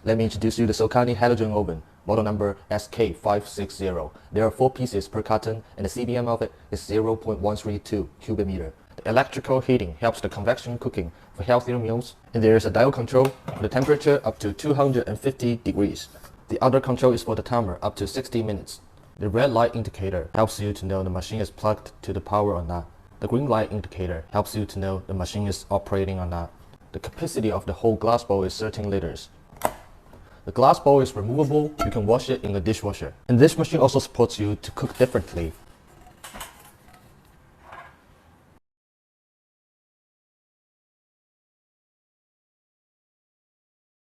Let me introduce you the SOKANY Halogen oven, model number SK-560. There are 4 pieces per carton and the CBM of it is 0.132 cubic meter. The electrical heating helps the convection cooking for healthier meals, and there is a dial control for the temperature up to 250 degrees. The other control is for the timer up to 60 minutes. The red light indicator helps you to know the machine is plugged to the power or not. The green light indicator helps you to know the machine is operating or not. The capacity of the whole glass bowl is 13 liters. The glass bowl is removable, you can wash it in a dishwasher. And this machine also supports you to cook differently.